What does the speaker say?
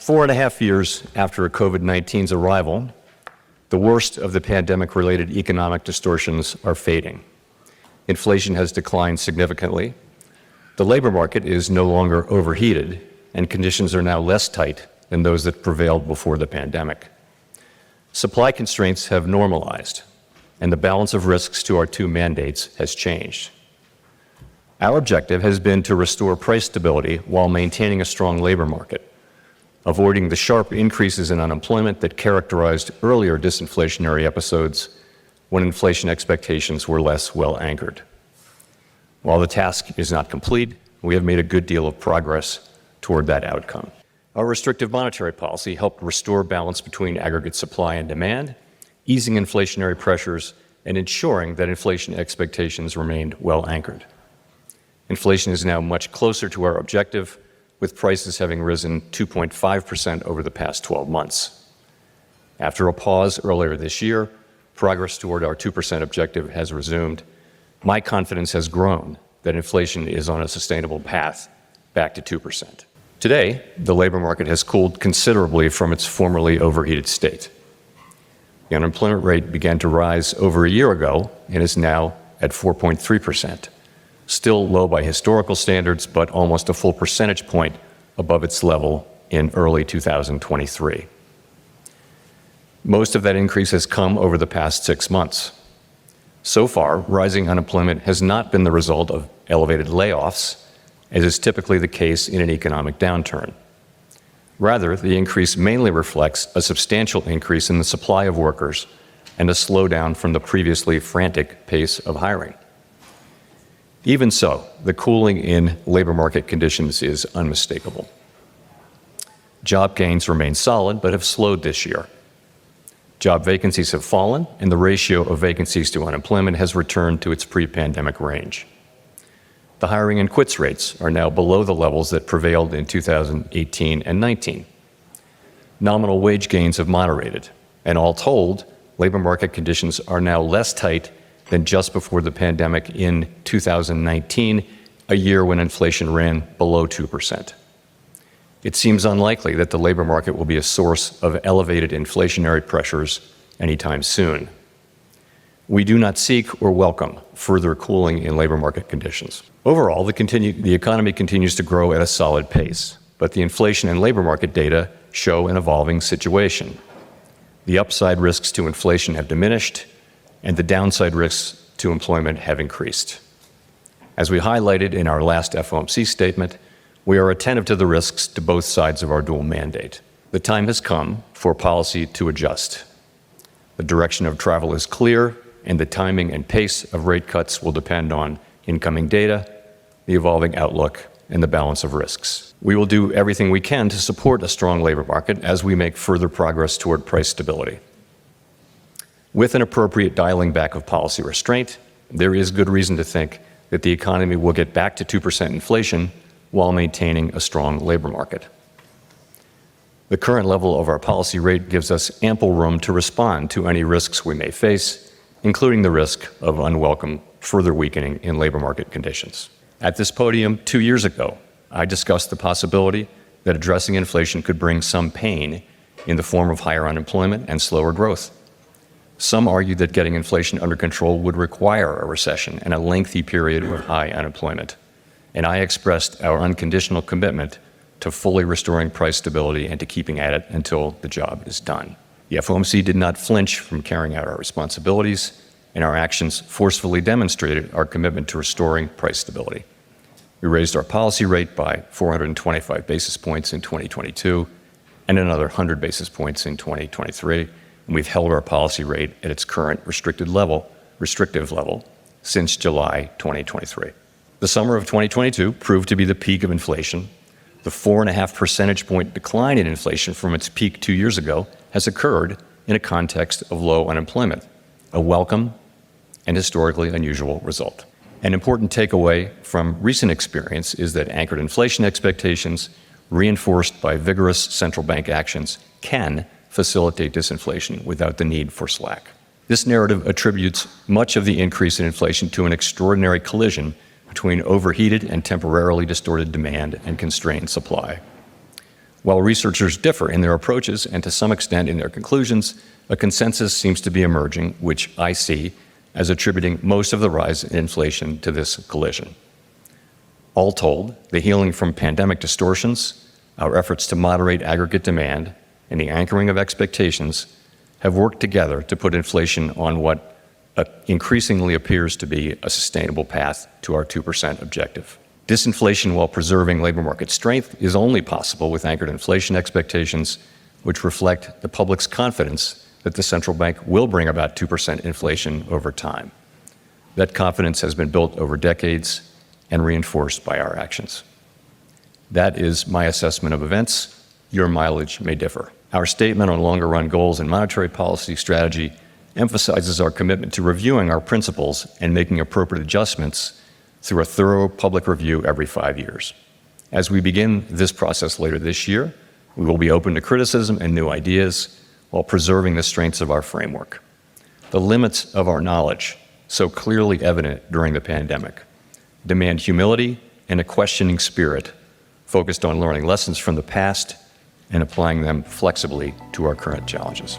4.5 years after COVID-19's arrival, the worst of the pandemic-related economic distortions are fading. Inflation has declined significantly. The labor market is no longer overheated, and conditions are now less tight than those that prevailed before the pandemic. Supply constraints have normalized, and the balance of risks to our two mandates has changed. Our objective has been to restore price stability while maintaining a strong labor market, avoiding the sharp increases in unemployment that characterized earlier disinflationary episodes when inflation expectations were less well anchored. While the task is not complete, we have made a good deal of progress toward that outcome. Our restrictive monetary policy helped restore balance between aggregate supply and demand, easing inflationary pressures and ensuring that inflation expectations remained well anchored. Inflation is now much closer to our objective, with prices having risen 2.5% over the past 12 months. After a pause earlier this year, progress toward our 2% objective has resumed. My confidence has grown that inflation is on a sustainable path back to 2%. Today, the labor market has cooled considerably from its formerly overheated state. The unemployment rate began to rise over a year ago and is now at 4.3%. Still low by historical standards, but almost a full percentage point above its level in early 2023. Most of that increase has come over the past 6 months. So far, rising unemployment has not been the result of elevated layoffs, as is typically the case in an economic downturn. Rather, the increase mainly reflects a substantial increase in the supply of workers and a slowdown from the previously frantic pace of hiring. Even so, the cooling in labor market conditions is unmistakable. Job gains remain solid, but have slowed this year. Job vacancies have fallen, and the ratio of vacancies to unemployment has returned to its pre-pandemic range. The hiring and quits rates are now below the levels that prevailed in 2018 and 19. Nominal wage gains have moderated, and all told, labor market conditions are now less tight than just before the pandemic in 2019, a year when inflation ran below 2%. It seems unlikely that the labor market will be a source of elevated inflationary pressures anytime soon. We do not seek or welcome further cooling in labor market conditions. Overall, the economy continues to grow at a solid pace, but the inflation and labor market data show an evolving situation. The upside risks to inflation have diminished, and the downside risks to employment have increased. As we highlighted in our last FOMC statement, we are attentive to the risks to both sides of our dual mandate. The time has come for policy to adjust. The direction of travel is clear, and the timing and pace of rate cuts will depend on incoming data, the evolving outlook, and the balance of risks. We will do everything we can to support a strong labor market as we make further progress toward price stability. With an appropriate dialing back of policy restraint, there is good reason to think that the economy will get back to 2% inflation while maintaining a strong labor market. The current level of our policy rate gives us ample room to respond to any risks we may face, including the risk of unwelcome further weakening in labor market conditions. At this podium 2 years ago, I discussed the possibility that addressing inflation could bring some pain in the form of higher unemployment and slower growth. Some argued that getting inflation under control would require a recession and a lengthy period of high unemployment. And I expressed our unconditional commitment to fully restoring price stability and to keeping at it until the job is done. The FOMC did not flinch from carrying out our responsibilities, and our actions forcefully demonstrated our commitment to restoring price stability. We raised our policy rate by 425 basis points in 2022 and another 100 basis points in 2023. And we've held our policy rate at its current restrictive level since July 2023. The summer of 2022 proved to be the peak of inflation. The 4.5 percentage point decline in inflation from its peak 2 years ago has occurred in a context of low unemployment, a welcome and historically unusual result. An important takeaway from recent experience is that anchored inflation expectations, reinforced by vigorous central bank actions, can facilitate disinflation without the need for slack. This narrative attributes much of the increase in inflation to an extraordinary collision between overheated and temporarily distorted demand and constrained supply. While researchers differ in their approaches and to some extent in their conclusions, a consensus seems to be emerging, which I see as attributing most of the rise in inflation to this collision. All told, the healing from pandemic distortions, our efforts to moderate aggregate demand, and the anchoring of expectations have worked together to put inflation on what increasingly appears to be a sustainable path to our 2% objective. Disinflation while preserving labor market strength is only possible with anchored inflation expectations, which reflect the public's confidence that the central bank will bring about 2% inflation over time. That confidence has been built over decades and reinforced by our actions. That is my assessment of events. Your mileage may differ. Our statement on longer-run goals and monetary policy strategy emphasizes our commitment to reviewing our principles and making appropriate adjustments through a thorough public review every 5 years. As we begin this process later this year, we will be open to criticism and new ideas while preserving the strengths of our framework. The limits of our knowledge, so clearly evident during the pandemic, demand humility and a questioning spirit focused on learning lessons from the past and applying them flexibly to our current challenges.